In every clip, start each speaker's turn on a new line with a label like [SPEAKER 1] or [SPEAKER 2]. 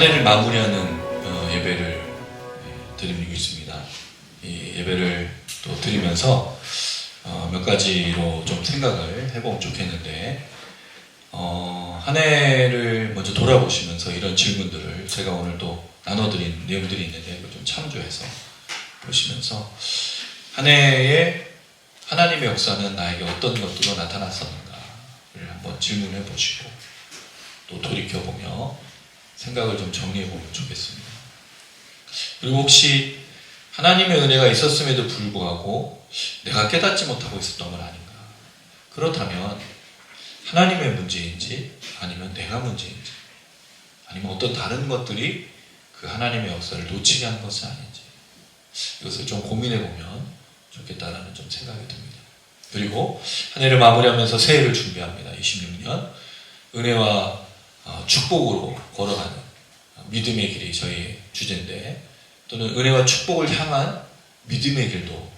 [SPEAKER 1] 해를 마무리하는 예배를 드리고 있습니다. 이 예배를 또 드리면서 몇 가지로 좀 생각을 해보면 좋겠는데, 한 해를 먼저 돌아보시면서 이런 질문들을 제가 오늘 또 나눠드린 내용들이 있는데 그걸 좀 참조해서 보시면서 한 해에 하나님의 역사는 나에게 어떤 것들로 나타났었는가를 한번 질문해 보시고 또 돌이켜보며 생각을 좀 정리해 보면 좋겠습니다. 그리고 혹시 하나님의 은혜가 있었음에도 불구하고 내가 깨닫지 못하고 있었던 건 아닌가? 그렇다면 하나님의 문제인지 아니면 내가 문제인지 아니면 어떤 다른 것들이 그 하나님의 역사를 놓치게 한 것은 아닌지 이것을 좀 고민해 보면 좋겠다라는 좀 생각이 듭니다. 그리고 한 해를 마무리하면서 새해를 준비합니다. 26년 은혜와 축복으로 걸어가는 믿음의 길이 저희 주제인데, 또는 은혜와 축복을 향한 믿음의 길도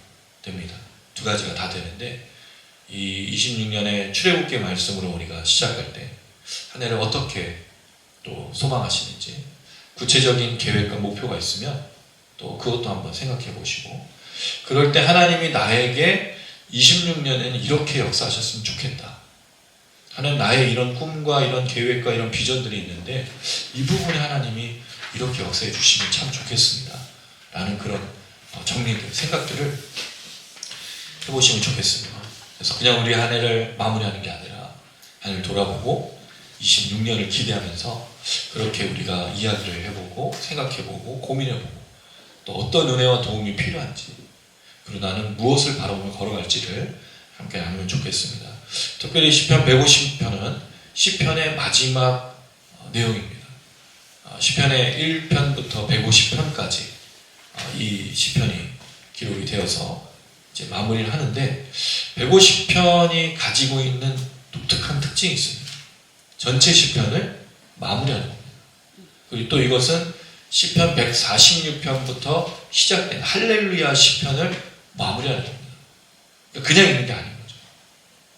[SPEAKER 1] 됩니다. 두 가지가 다 되는데, 이 26년의 출애굽기 말씀으로 우리가 시작할 때 한 해를 어떻게 또 소망하시는지 구체적인 계획과 목표가 있으면 또 그것도 한번 생각해 보시고, 그럴 때 하나님이 나에게 26년에는 이렇게 역사하셨으면 좋겠다 하는 나의 이런 꿈과 이런 계획과 이런 비전들이 있는데, 이 부분에 하나님이 이렇게 역사해 주시면 참 좋겠습니다 라는 그런 정리들, 생각들을 해보시면 좋겠습니다. 그래서 그냥 우리 한 해를 마무리하는 게 아니라 한 해를 돌아보고 26년을 기대하면서 그렇게 우리가 이야기를 해보고 생각해보고 고민해보고 또 어떤 은혜와 도움이 필요한지, 그리고 나는 무엇을 바라보며 걸어갈지를 함께 나누면 좋겠습니다. 특별히 시편 150편은 시편의 마지막 내용입니다. 시편의 1편부터 150편까지 이 시편이 기록이 되어서 이제 마무리를 하는데, 150편이 가지고 있는 독특한 특징이 있습니다. 전체 시편을 마무리하는 겁니다. 그리고 또 이것은 시편 146편부터 시작된 할렐루야 시편을 마무리하는 겁니다. 그냥 있는 게 아닌 거죠.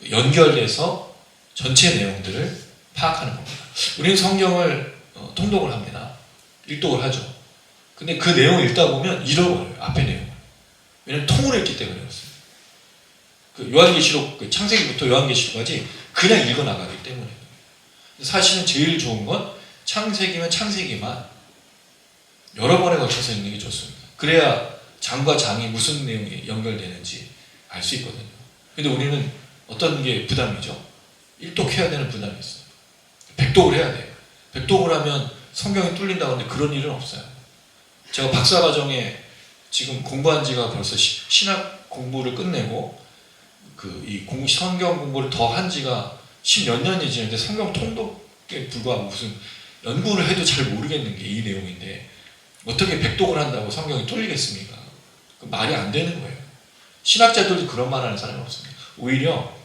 [SPEAKER 1] 연결돼서 전체 내용들을 파악하는 겁니다. 우리는 성경을 통독을 합니다. 일독을 하죠. 근데 그 내용을 읽다 보면 잃어버려요. 앞에 내용을. 왜냐하면 통으로 읽기 때문에 그렇습니다. 그 요한계시록, 창세기부터 요한계시록까지 그냥 읽어나가기 때문에. 사실은 제일 좋은 건 창세기면 창세기만 여러 번에 걸쳐서 읽는 게 좋습니다. 그래야 장과 장이 무슨 내용이 연결되는지 알 수 있거든요. 근데 우리는 어떤 게 부담이죠? 일독해야 되는 부담이 있어요. 백독을 해야 돼요. 백독을 하면 성경이 뚫린다고 하는데 그런 일은 없어요. 제가 박사과정에 지금 공부한 지가 벌써 신학 공부를 끝내고 이 성경 공부를 더 한 지가 10몇 년이 지났는데 성경 통독에 불과하고 무슨 연구를 해도 잘 모르겠는 게 이 내용인데 어떻게 백독을 한다고 성경이 뚫리겠습니까? 말이 안 되는 거예요. 신학자들도 그런 말 하는 사람이 없습니다. 오히려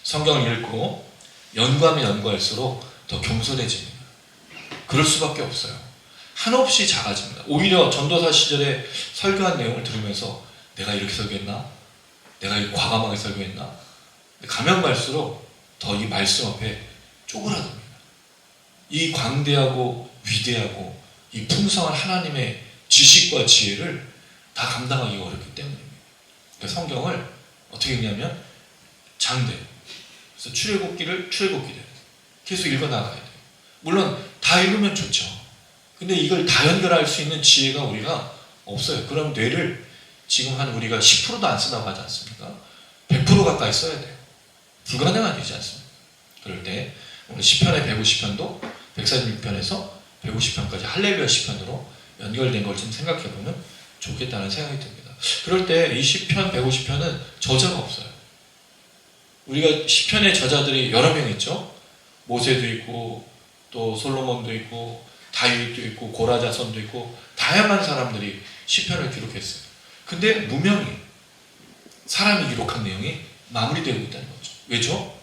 [SPEAKER 1] 성경을 읽고 연구하면 연구할수록 더 겸손해집니다. 그럴 수밖에 없어요. 한없이 작아집니다. 오히려 전도사 시절에 설교한 내용을 들으면서 내가 이렇게 설교했나? 내가 이렇게 과감하게 설교했나? 가면 갈수록 더 이 말씀 앞에 쪼그라듭니다. 이 광대하고 위대하고 이 풍성한 하나님의 지식과 지혜를 다 감당하기가 어렵기 때문입니다. 그러니까 성경을 어떻게 읽냐면 장대, 그래서 출애굽기를 출애굽기대로 계속 읽어나가야 돼요. 물론 다 읽으면 좋죠. 근데 이걸 다 연결할 수 있는 지혜가 우리가 없어요. 그럼 뇌를 지금 한 우리가 10%도 안 쓴다고 하지 않습니까? 100% 가까이 써야 돼요. 불가능한 일이지 않습니까? 그럴 때 오늘 시편의 150편도 146편에서 150편까지 할렐루야 시편으로 연결된 걸 좀 생각해보면 좋겠다는 생각이 듭니다. 그럴 때 이 시편 150편은 저자가 없어요. 우리가 시편의 저자들이 여러 명 있죠. 모세도 있고 또 솔로몬도 있고 다윗도 있고 고라자손도 있고 다양한 사람들이 시편을 기록했어요. 근데 무명히 사람이 기록한 내용이 마무리되고 있다는 거죠. 왜죠?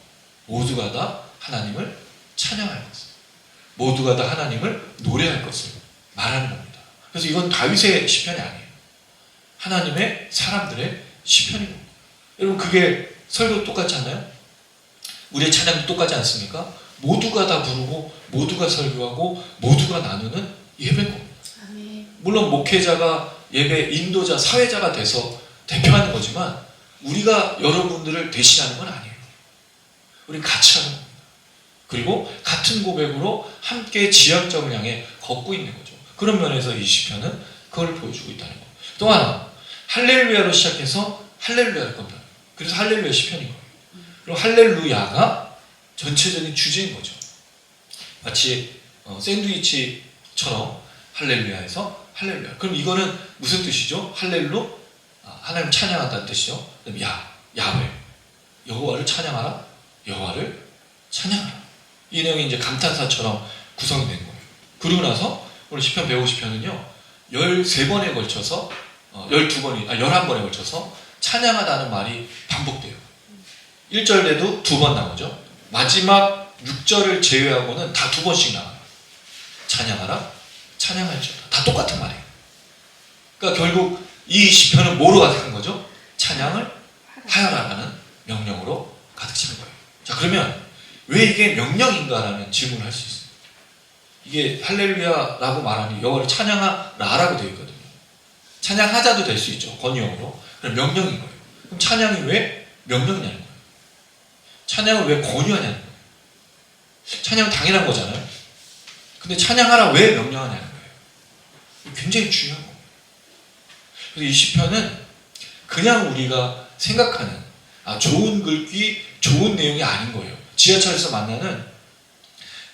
[SPEAKER 1] 모두가 다 하나님을 찬양할 것을, 모두가 다 하나님을 노래할 것을 말하는 겁니다. 그래서 이건 다윗의 시편이 아니에요. 하나님의 사람들의 시편인 겁니다. 여러분, 그게 설교 똑같지 않나요? 우리의 찬양도 똑같지 않습니까? 모두가 다 부르고 모두가 설교하고 모두가 나누는 예배인 겁니다. 물론 목회자가 예배 인도자, 사회자가 돼서 대표하는 거지만 우리가 여러분들을 대신하는 건 아니에요. 우리는 같이 하는 겁니다. 그리고 같은 고백으로 함께 지향점을 향해 걷고 있는 거죠. 그런 면에서 이 시편은 그걸 보여주고 있다는 거예요. 또 하나, 할렐루야로 시작해서 할렐루야를 겁니다. 그래서 할렐루야 시편인 거예요. 그리고 할렐루야가 전체적인 주제인 거죠. 마치 샌드위치처럼 할렐루야에서 할렐루야. 그럼 이거는 무슨 뜻이죠? 할렐루, 하나님 찬양한다는 뜻이죠. 그럼 야훼, 여호와를 찬양하라, 여호와를 찬양하라. 이 내용이 이제 감탄사처럼 구성이 된 거예요. 그리고 나서 오늘 시편 150편은요 13번에 걸쳐서 11번에 걸쳐서 찬양하다는 말이 반복돼요. 1절에도 2번 나오죠. 마지막 6절을 제외하고는 다 2번씩 나와요. 찬양하라, 찬양할지어다. 다 똑같은 말이에요. 그러니까 결국 이 시편은 뭐로 가득한 거죠? 찬양을 하여라라는 명령으로 가득 찬 거예요. 자, 그러면 왜 이게 명령인가라는 질문을 할 수 있어요. 이게 할렐루야라고 말하니 여호와를 찬양하라라고 되어 있거든요. 찬양하자도 될 수 있죠. 권유형으로. 그럼 명령인 거예요. 그럼 찬양이 왜 명령이냐는 거예요. 찬양을 왜 권유하냐는 거예요. 찬양은 당연한 거잖아요. 근데 찬양하라 왜 명령하냐는 거예요. 굉장히 중요한 거예요. 그래서 이 시편은 그냥 우리가 생각하는 좋은 글귀, 좋은 내용이 아닌 거예요. 지하철에서 만나는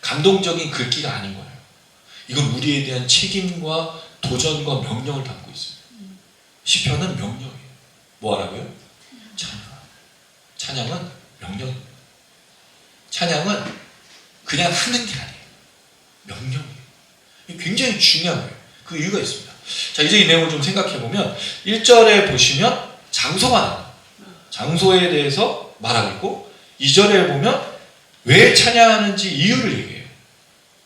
[SPEAKER 1] 감동적인 글귀가 아닌 거예요. 이건 우리에 대한 책임과 도전과 명령을 담고 있어요. 시편은 명령이에요. 뭐 하라고요? 찬양. 찬양은 명령입니다. 찬양은 그냥 하는 게 아니에요. 명령이에요. 굉장히 중요한 거예요. 그 이유가 있습니다. 자, 이제 이 내용을 좀 생각해 보면 1절에 보시면 장소가 나와요. 장소에 대해서 말하고 있고 2절에 보면 왜 찬양하는지 이유를 얘기해요.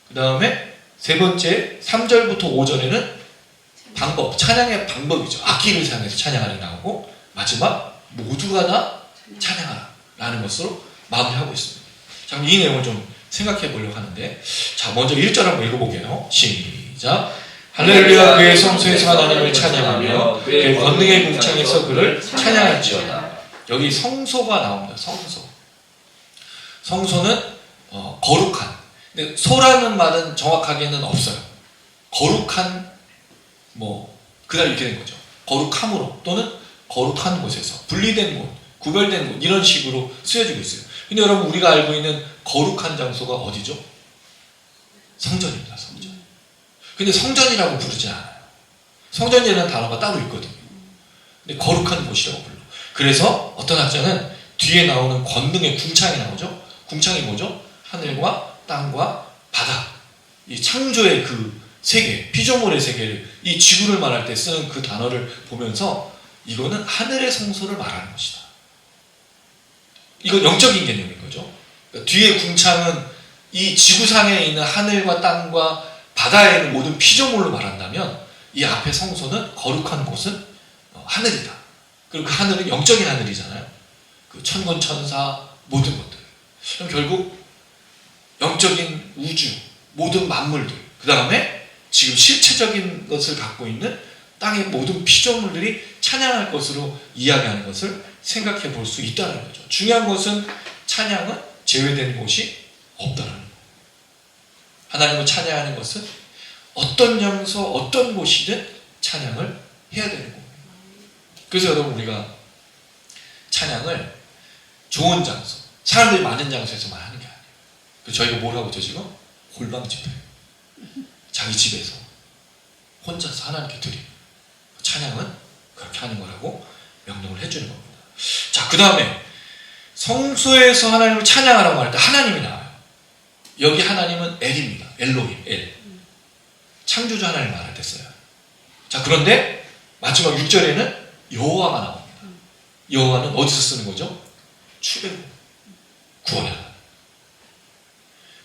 [SPEAKER 1] 그 다음에 세 번째 3절부터 5절에는 방법, 찬양의 방법이죠. 악기를 사용해서 찬양하는 게 나오고 마지막 모두가 다 찬양하라 라는 것으로 마무리하고 있습니다. 자, 그럼 이 내용을 좀 생각해 보려고 하는데 자, 먼저 1절 한번 읽어볼게요. 시작. 할렐루야, 그의 성소에서 하나님을 찬양하며 그의 권능의 궁창에서 그를 찬양할지어다. 여기 성소가 나옵니다. 성소는 거룩한. 근데 소라는 말은 정확하게는 없어요. 거룩한 그다음 이렇게 된 거죠. 거룩함으로 또는 거룩한 곳에서 분리된 곳, 구별된 곳 이런 식으로 쓰여지고 있어요. 근데 여러분 우리가 알고 있는 거룩한 장소가 어디죠? 성전입니다. 성전. 근데 성전이라고 부르지 않아요. 성전이라는 단어가 따로 있거든요. 근데 거룩한 곳이라고 불러. 그래서 어떤 학자는 뒤에 나오는 권능의 궁창이 나오죠. 궁창이 뭐죠? 하늘과 땅과 바다. 이 창조의 그 세계, 피조물의 세계를 이 지구를 말할 때 쓰는 그 단어를 보면서 이거는 하늘의 성소를 말하는 것이다. 이건 영적인 개념인 거죠. 그러니까 뒤에 궁창은 이 지구상에 있는 하늘과 땅과 바다에 있는 모든 피조물로 말한다면 이 앞에 성소는 거룩한 곳은 하늘이다. 그리고 그 하늘은 영적인 하늘이잖아요. 그 천군 천사 모든 것들. 그럼 결국 영적인 우주 모든 만물들 그 다음에 지금 실체적인 것을 갖고 있는 땅의 모든 피조물들이 찬양할 것으로 이야기하는 것을 생각해 볼 수 있다는 거죠. 중요한 것은 찬양은 제외된 곳이 없다는 거예요. 하나님을 찬양하는 것은 어떤 장소, 어떤 곳이든 찬양을 해야 되는 거예요. 그래서 여러분 우리가 찬양을 좋은 장소, 사람들이 많은 장소에서만 하는 게 아니에요. 그래서 저희가 뭘 하고 있죠 지금? 골방 집회. 자기 집에서 혼자서 하나님께 드리는 찬양은 그렇게 하는 거라고 명령을 해주는 겁니다. 자, 그 다음에 성소에서 하나님을 찬양하라고 할 때 하나님이 나와요. 여기 하나님은 엘입니다. 엘로힘, 엘. 창조주 하나님 말할 때 써요. 자, 그런데 마지막 6절에는 여호와가 나옵니다. 여호와는 어디서 쓰는 거죠? 출애굽, 구원하라.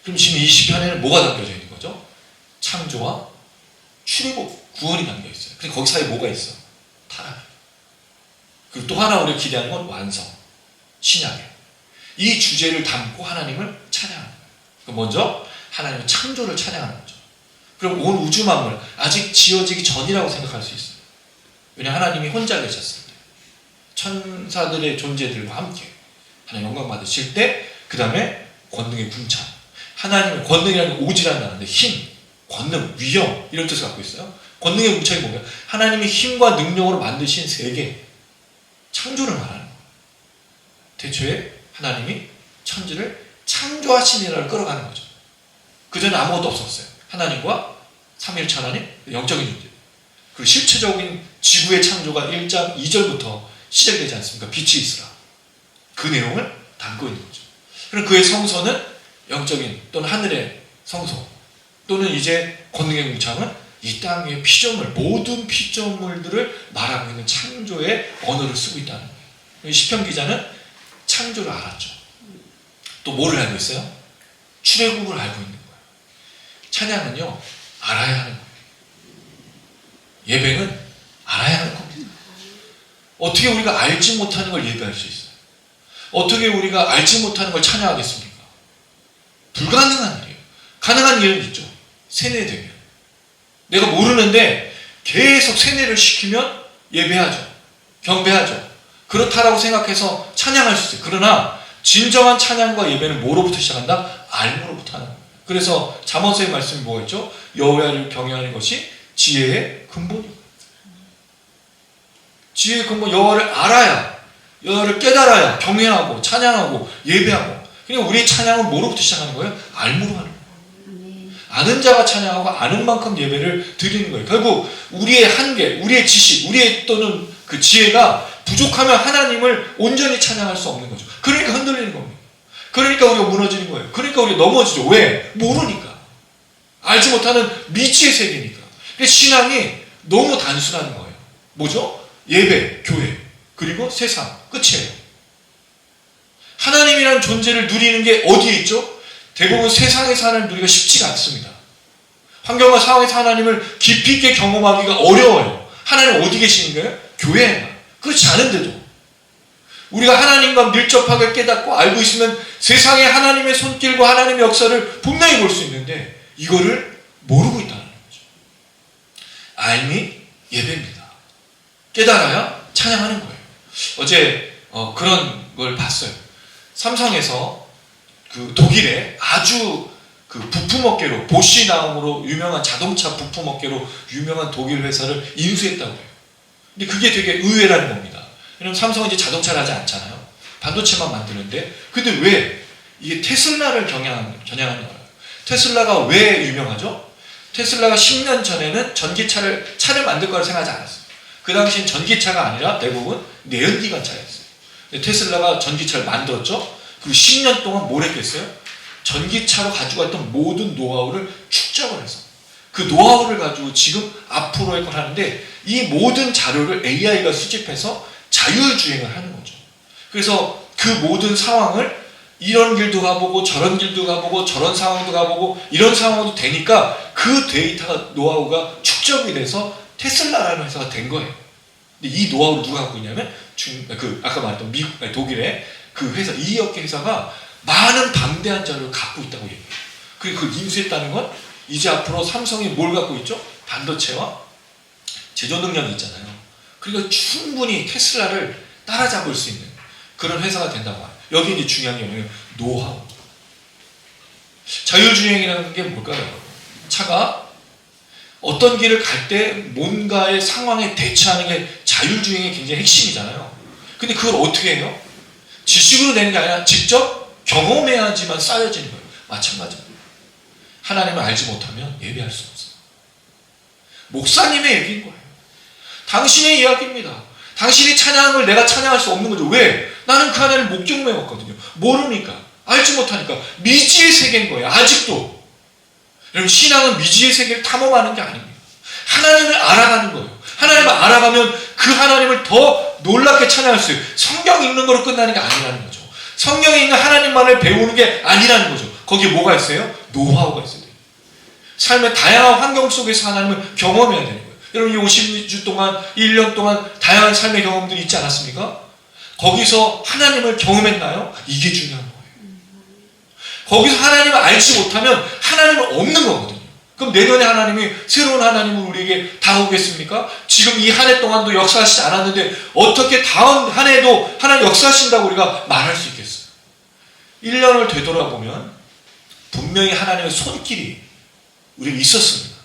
[SPEAKER 1] 그럼 지금 이 시편에는 뭐가 담겨져 있는 거죠? 창조와 출애굽, 구원이 담겨 있어요. 근데 거기 사이에 뭐가 있어? 타락. 그리고 또 하나 우리가 기대하는 건 완성, 신약이에요. 이 주제를 담고 하나님을 찬양하는 거예요. 먼저 하나님의 창조를 찬양하는 거죠. 그럼 온 우주 만물 아직 지어지기 전이라고 생각할 수 있어요. 왜냐하면 하나님이 혼자 계셨을 때, 천사들의 존재들과 함께 하나님 영광 받으실 때, 그 다음에 권능의 궁창. 하나님의 권능이라는 게 오지라는 단어인데 힘, 권능, 위엄 이런 뜻을 갖고 있어요. 권능의 궁창이 뭐냐? 하나님이 힘과 능력으로 만드신 세계, 창조를 말하는 거예요. 대초에 하나님이 천지를 창조하시니라를 끌어가는 거죠. 그전에 아무것도 없었어요. 하나님과 삼위일체 하나님, 영적인 존재. 그 실체적인 지구의 창조가 1장 2절부터 시작되지 않습니까? 빛이 있으라. 그 내용을 담고 있는 거죠. 그럼 그의 성소는 영적인 또는 하늘의 성소, 또는 이제 권능의 궁창은 이 땅의 피조물, 모든 피조물들을 말하고 있는 창조의 언어를 쓰고 있다는 거예요. 시편 기자는 창조를 알았죠. 또 뭐를 알고 있어요? 출애굽을 알고 있는 거예요. 찬양은요, 알아야 하는 거예요. 예배는 알아야 하는 겁니다. 어떻게 우리가 알지 못하는 걸 예배할 수 있어요? 어떻게 우리가 알지 못하는 걸 찬양하겠습니까? 불가능한 일이에요. 가능한 일은 있죠. 세뇌되면. 내가 모르는데 계속 세뇌를 시키면 예배하죠. 경배하죠. 그렇다라고 생각해서 찬양할 수 있어요. 그러나 진정한 찬양과 예배는 뭐로부터 시작한다? 알므로부터 하는 거예요. 그래서 잠언서의 말씀이 뭐가 있죠? 여호와를 경외하는 것이 지혜의 근본이에요. 지혜의 근본, 여호와를 알아야, 여호와를 깨달아야 경외하고 찬양하고 예배하고. 그러니까 우리의 찬양은 뭐로부터 시작하는 거예요? 알므로 하는 거예요. 아는 자가 찬양하고 아는 만큼 예배를 드리는 거예요. 결국 우리의 한계, 우리의 지식, 우리의 또는 그 지혜가 부족하면 하나님을 온전히 찬양할 수 없는 거죠. 그러니까 흔들리는 겁니다. 그러니까 우리가 무너지는 거예요. 그러니까 우리가 넘어지죠. 왜? 모르니까. 알지 못하는 미지의 세계니까. 신앙이 너무 단순한 거예요. 뭐죠? 예배, 교회, 그리고 세상. 끝이에요. 하나님이라는 존재를 누리는 게 어디에 있죠? 대부분 세상에서 하나님을 누리기가 쉽지가 않습니다. 환경과 상황에서 하나님을 깊이 있게 경험하기가 어려워요. 하나님 어디 계시는 거예요? 교회에만. 그렇지 않은데도 우리가 하나님과 밀접하게 깨닫고 알고 있으면 세상에 하나님의 손길과 하나님의 역사를 분명히 볼 수 있는데 이거를 모르고 있다는 거죠. 알미 예배입니다. 깨달아야 찬양하는 거예요. 어제 그런 걸 봤어요. 삼성에서 그 독일에 아주 그 부품업계로 보쉬 나움으로 유명한 자동차 부품업계로 유명한 독일 회사를 인수했다고 해요. 근데 그게 되게 의외라는 겁니다. 왜냐면 삼성은 이제 자동차를 하지 않잖아요. 반도체만 만드는데 근데 왜 이게 테슬라를 겨냥하는 거예요. 테슬라가 왜 유명하죠? 테슬라가 10년 전에는 차를 만들 거라 생각하지 않았어요. 그 당시엔 전기차가 아니라 대부분 내연기관차였어요. 근데 테슬라가 전기차를 만들었죠. 그리고 10년 동안 뭘 했겠어요? 전기차로 가지고 왔던 모든 노하우를 축적을 해서 그 노하우를 가지고 지금 앞으로의 걸 하는데 이 모든 자료를 AI가 수집해서 자율주행을 하는 거죠. 그래서 그 모든 상황을 이런 길도 가보고 저런 길도 가보고 저런 상황도 가보고 이런 상황도 되니까 그 데이터가 노하우가 축적이 돼서 테슬라라는 회사가 된 거예요. 근데 이 노하우를 누가 갖고 있냐면 아까 말했던 독일의 그 회사, 이업계 회사가 많은 방대한 자료를 갖고 있다고 얘기해요. 그리고 그걸 인수했다는 건 이제 앞으로 삼성이 뭘 갖고 있죠? 반도체와 제조 능력이 있잖아요. 그러니까 충분히 테슬라를 따라잡을 수 있는 그런 회사가 된다고 해요. 여기 이제 중요한 게 뭐냐면 노하우. 자율주행이라는 게 뭘까요? 차가 어떤 길을 갈 때 뭔가의 상황에 대처하는 게 자율주행의 굉장히 핵심이잖아요. 근데 그걸 어떻게 해요? 지식으로 되는 게 아니라 직접 경험해야지만 쌓여지는 거예요. 마찬가지입니다. 하나님을 알지 못하면 예배할 수 없어요. 목사님의 얘기인 거예요. 당신의 이야기입니다. 당신이 찬양한 걸 내가 찬양할 수 없는 거죠. 왜? 나는 그 하나님을 못 경험해왔거든요. 모르니까. 알지 못하니까. 미지의 세계인 거예요. 아직도. 여러분, 신앙은 미지의 세계를 탐험하는 게 아닙니다. 하나님을 알아가는 거예요. 하나님을 알아가면 그 하나님을 더 놀랍게 찬양할 수 있어요. 성경 읽는 거로 끝나는 게 아니라는 거죠. 성경에 있는 하나님만을 배우는 게 아니라는 거죠. 거기에 뭐가 있어요? 노하우가 있어야 돼요. 삶의 다양한 환경 속에서 하나님을 경험해야 되는 거예요. 여러분, 이 52주 동안, 1년 동안 다양한 삶의 경험들이 있지 않았습니까? 거기서 하나님을 경험했나요? 이게 중요한 거예요. 거기서 하나님을 알지 못하면 하나님은 없는 거거든요. 그럼 내년에 하나님이 새로운 하나님을 우리에게 다가오겠습니까? 지금 이 한 해 동안도 역사하시지 않았는데 어떻게 다음 한 해도 하나님 역사하신다고 우리가 말할 수 있겠어요? 1년을 되돌아보면 분명히 하나님의 손길이 우리에게 있었습니다.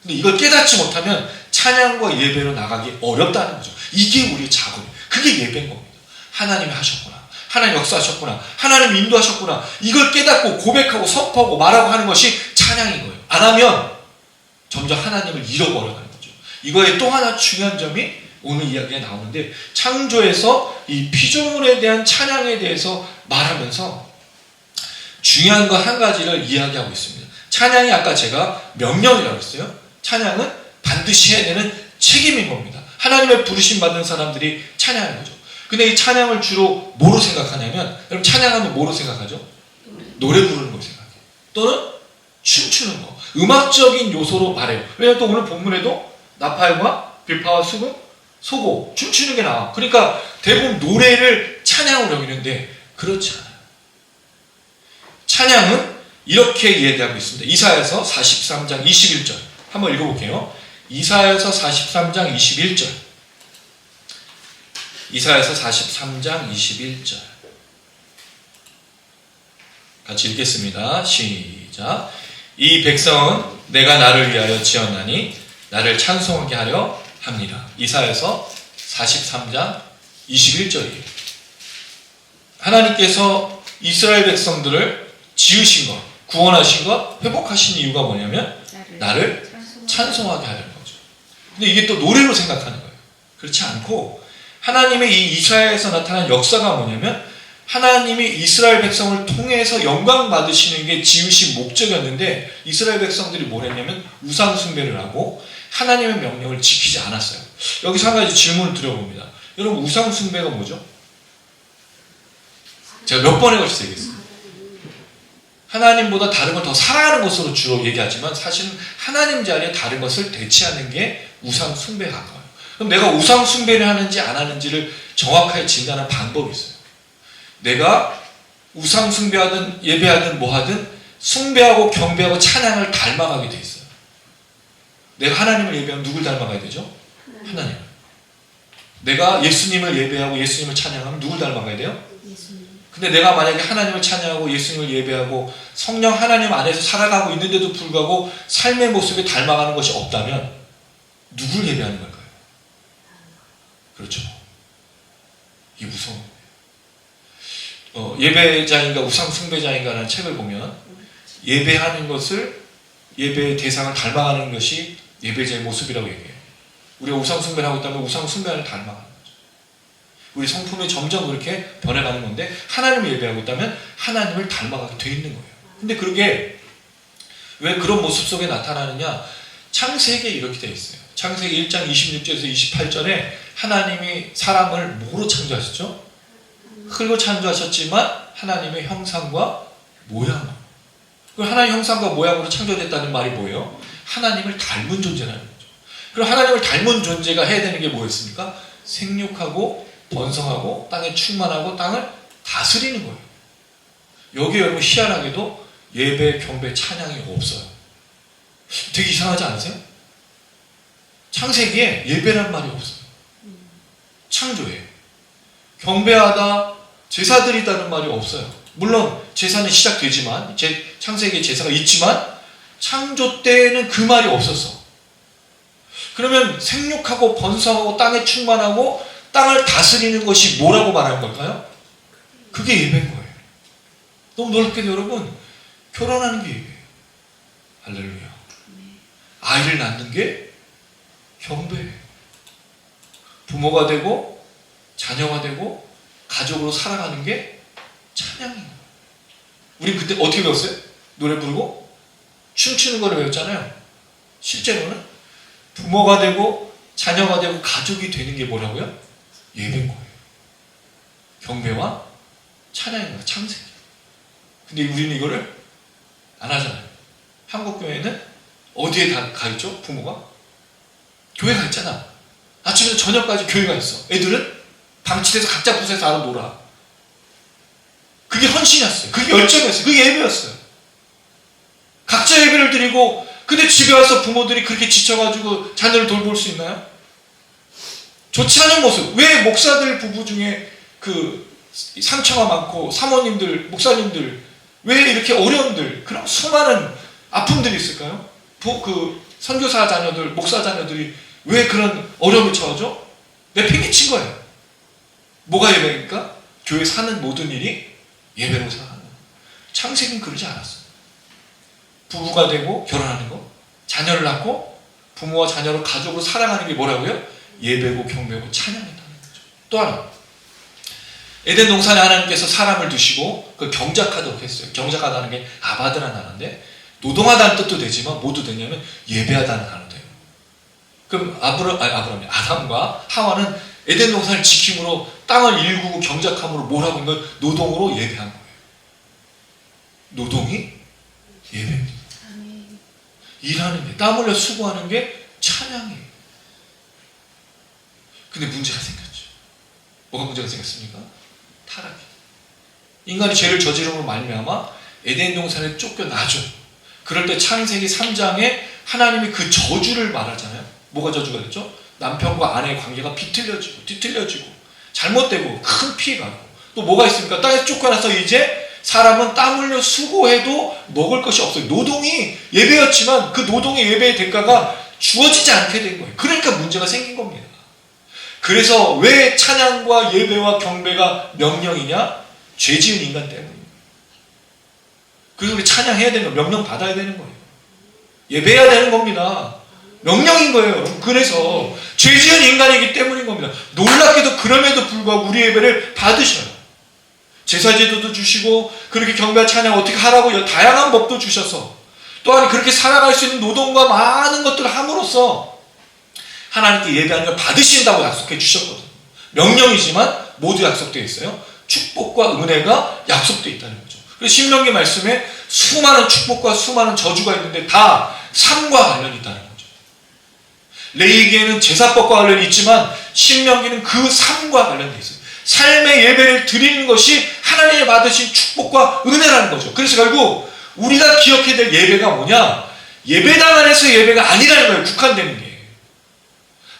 [SPEAKER 1] 근데 이걸 깨닫지 못하면 찬양과 예배로 나가기 어렵다는 거죠. 이게 우리의 작업이에요. 그게 예배인 겁니다. 하나님이 하셨구나. 하나님 역사하셨구나. 하나님 인도하셨구나. 이걸 깨닫고 고백하고 선포하고 말하고 하는 것이 찬양인 거예요. 안 하면 점점 하나님을 잃어버려가는 거죠. 이거에 또 하나 중요한 점이 오늘 이야기에 나오는데, 창조에서 이 피조물에 대한 찬양에 대해서 말하면서 중요한 거 한 가지를 이야기하고 있습니다. 찬양이 아까 제가 명령이라고 했어요. 찬양은 반드시 해야 되는 책임인 겁니다. 하나님의 부르심 받은 사람들이 찬양하는 거죠. 근데 이 찬양을 주로 뭐로 생각하냐면, 여러분 찬양하면 뭐로 생각하죠? 노래 부르는 거 생각해요. 또는 춤추는 거. 음악적인 요소로 말해요. 왜냐하면 또 오늘 본문에도 나팔과 비파와 수금, 소고, 춤추는 게 나와. 그러니까 대부분 노래를 찬양으로 여기는데 그렇지 않아요. 찬양은 이렇게 이해하고 있습니다. 이사야서 43장 21절 한번 읽어볼게요. 이사야서 43장 21절. 이사야서 43장 21절 같이 읽겠습니다. 시작. 이 백성은 내가 나를 위하여 지었나니 나를 찬송하게 하려 합니다. 이사야서 43장 21절이에요. 하나님께서 이스라엘 백성들을 지으신 것, 구원하신 것, 회복하신 이유가 뭐냐면 나를 찬송하게 하려는 거죠. 근데 이게 또 노래로 생각하는 거예요. 그렇지 않고 하나님의 이 이사야에서 나타난 역사가 뭐냐면, 하나님이 이스라엘 백성을 통해서 영광 받으시는 게 지으신 목적이었는데, 이스라엘 백성들이 뭘 했냐면 우상 숭배를 하고 하나님의 명령을 지키지 않았어요. 여기서 한 가지 질문을 드려봅니다. 여러분, 우상 숭배가 뭐죠? 제가 몇 번에 걸쳐서 얘기했어요. 하나님보다 다른 걸 더 사랑하는 것으로 주로 얘기하지만, 사실은 하나님 자리에 다른 것을 대체하는 게 우상 숭배가 가까워요. 그럼 내가 우상 숭배를 하는지 안 하는지를 정확하게 진단하는 방법이 있어요. 내가 우상 숭배하든 예배하든 뭐하든 숭배하고 경배하고 찬양을 닮아가게 돼 있어요. 내가 하나님을 예배하면 누굴 닮아가야 되죠? 하나님을. 내가 예수님을 예배하고 예수님을 찬양하면 누굴 닮아가야 돼요? 근데 내가 만약에 하나님을 찬양하고 예수님을 예배하고 성령 하나님 안에서 살아가고 있는데도 불구하고 삶의 모습에 닮아가는 것이 없다면 누굴 예배하는 걸까요? 그렇죠. 이게 무서운 거예요. 예배자인가 우상 숭배자인가라는 책을 보면 예배하는 것을, 예배의 대상을 닮아가는 것이 예배자의 모습이라고 얘기해요. 우리가 우상 숭배를 하고 있다면 우상 숭배를 닮아가는 거죠. 우리 성품이 점점 그렇게 변해가는 건데, 하나님을 예배하고 있다면 하나님을 닮아가게 돼 있는 거예요. 근데 그게 왜 그런 모습 속에 나타나느냐? 창세기에 이렇게 되어 있어요. 창세기 1장 26절에서 28절에 하나님이 사람을 뭐로 창조하셨죠? 흙으로 창조하셨지만 하나님의 형상과 모양으로. 하나님의 형상과 모양으로 창조됐다는 말이 뭐예요? 하나님을 닮은 존재라는 거죠. 그럼 하나님을 닮은 존재가 해야 되는 게 뭐였습니까? 생육하고 번성하고 땅에 충만하고 땅을 다스리는 거예요. 여기에 여러분 희한하게도 예배, 경배, 찬양이 없어요. 되게 이상하지 않으세요? 창세기에 예배란 말이 없어요. 창조에 경배하다, 제사 드리다는 말이 없어요. 물론 제사는 시작되지만, 창세기에 제사가 있지만 창조 때는 그 말이 없었어. 그러면 생육하고 번성하고 땅에 충만하고 땅을 다스리는 것이 뭐라고 말하는 걸까요? 그게 예배인 거예요. 너무 놀랍게도 여러분, 결혼하는 게 예배예요. 할렐루야. 아이를 낳는 게 경배예요. 부모가 되고 자녀가 되고 가족으로 살아가는 게 찬양인 거예요. 우리 그때 어떻게 배웠어요? 노래 부르고 춤추는 거를 배웠잖아요. 실제로는 부모가 되고 자녀가 되고 가족이 되는 게 뭐라고요? 예배인 거예요. 경배와 찬양인 거예요. 창세기. 근데 우리는 이거를 안 하잖아요. 한국 교회는 어디에 가 있죠? 부모가? 교회 가 있잖아. 아침에서 저녁까지 교회가 있어. 애들은 방치돼서 각자 부서에서 알아 놀아. 그게 헌신이었어요. 그게 열정이었어요. 그게 예배였어요. 각자 예배를 드리고, 근데 집에 와서 부모들이 그렇게 지쳐가지고 자녀를 돌볼 수 있나요? 좋지 않은 모습. 왜 목사들 부부 중에 그 상처가 많고 사모님들, 목사님들 왜 이렇게 어려움들, 그런 수많은 아픔들이 있을까요? 그 선교사 자녀들, 목사 자녀들이 왜 그런 어려움을 처하죠? 내팽개친 거예요. 뭐가 예배입니까? 교회 사는 모든 일이 예배로 생각하는 거예요. 창세기는 그러지 않았어요. 부부가 되고 결혼하는 거, 자녀를 낳고 부모와 자녀를 가족으로 사랑하는 게 뭐라고요? 예배고 경배고 찬양이라는 거죠. 또 하나, 에덴 동산에 하나님께서 사람을 두시고 그 경작하도록 했어요. 경작하다는 게 아바드라는 단어인데, 노동하다는 뜻도 되지만 뭐도 되냐면 예배하다는 단어도 돼요. 그럼 아담과 하와는 에덴 동산을 지킴으로 땅을 일구고 경작함으로 뭘 하고 있는 거예요? 노동으로 예배한 거예요. 노동이 예배입니다. 일하는 게, 땀 흘려 수고하는 게 찬양이에요. 근데 문제가 생겼죠. 뭐가 문제가 생겼습니까? 타락이. 인간이 죄를 저지름으로 말미암아 에덴 동산에 쫓겨나죠. 그럴 때 창세기 3장에 하나님이 그 저주를 말하잖아요. 뭐가 저주가 됐죠? 남편과 아내의 관계가 비틀려지고 뒤틀려지고 잘못되고 큰 피해가 가고, 또 뭐가 있습니까? 땅에서 쫓겨나서 이제 사람은 땀 흘려 수고해도 먹을 것이 없어요. 노동이 예배였지만 그 노동의 예배의 대가가 주어지지 않게 된 거예요. 그러니까 문제가 생긴 겁니다. 그래서 왜 찬양과 예배와 경배가 명령이냐? 죄 지은 인간 때문입니다. 그래서 우리 찬양해야 되면 명령 받아야 되는 거예요. 예배해야 되는 겁니다. 명령인 거예요. 그래서 죄 지은 인간이기 때문인 겁니다. 놀랍게도 그럼에도 불구하고 우리 예배를 받으셔요. 제사제도도 주시고 그렇게 경배와 찬양 어떻게 하라고 다양한 법도 주셔서, 또한 그렇게 살아갈 수 있는 노동과 많은 것들을 함으로써 하나님께 예배하는 걸 받으신다고 약속해 주셨거든요. 명령이지만 모두 약속되어 있어요. 축복과 은혜가 약속되어 있다는 거죠. 그래서 신명기 말씀에 수많은 축복과 수많은 저주가 있는데 다 삶과 관련이 있다는 거죠. 레위기에는 제사법과 관련이 있지만 신명기는 그 삶과 관련되어 있어요. 삶의 예배를 드리는 것이 하나님이 받으신 축복과 은혜라는 거죠. 그래서 결국 우리가 기억해야 될 예배가 뭐냐? 예배당 안에서 예배가 아니라는 거예요. 국한되는 게.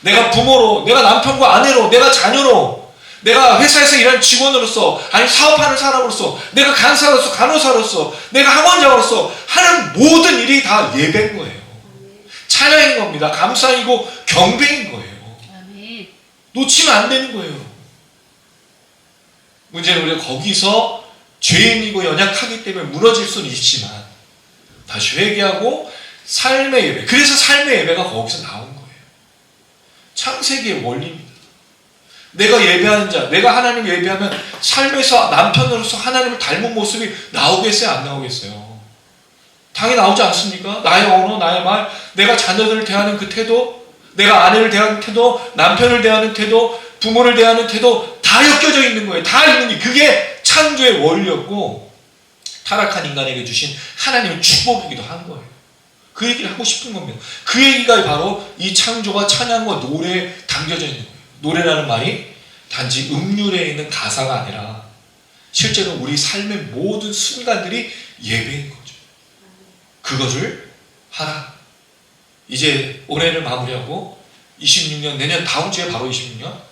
[SPEAKER 1] 내가 부모로, 내가 남편과 아내로, 내가 자녀로, 내가 회사에서 일하는 직원으로서, 아니 사업하는 사람으로서, 내가 간사로서, 간호사로서, 내가 학원장으로서 하는 모든 일이 다 예배인 거예요. 찬양인 겁니다. 감사이고 경배인 거예요. 놓치면 안 되는 거예요. 문제는 우리가 거기서 죄인이고 연약하기 때문에 무너질 수는 있지만 다시 회개하고 삶의 예배, 그래서 삶의 예배가 거기서 나온 거예요. 창세기의 원리입니다. 내가 예배하는 자, 내가 하나님 예배하면 삶에서 남편으로서 하나님을 닮은 모습이 나오겠어요? 안 나오겠어요? 당연히 나오지 않습니까? 나의 언어, 나의 말, 내가 자녀들을 대하는 그 태도, 내가 아내를 대하는 태도, 남편을 대하는 태도, 부모를 대하는 태도 다 엮여져 있는 거예요. 다 있는 게 그게 창조의 원리였고 타락한 인간에게 주신 하나님의 축복이기도 한 거예요. 그 얘기를 하고 싶은 겁니다. 그 얘기가 바로 이 창조가 찬양과 노래에 담겨져 있는 거예요. 노래라는 말이 단지 음률에 있는 가사가 아니라 실제로 우리 삶의 모든 순간들이 예배인 거죠. 그것을 하라. 이제 올해를 마무리하고 26년, 내년 다음 주에 바로 26년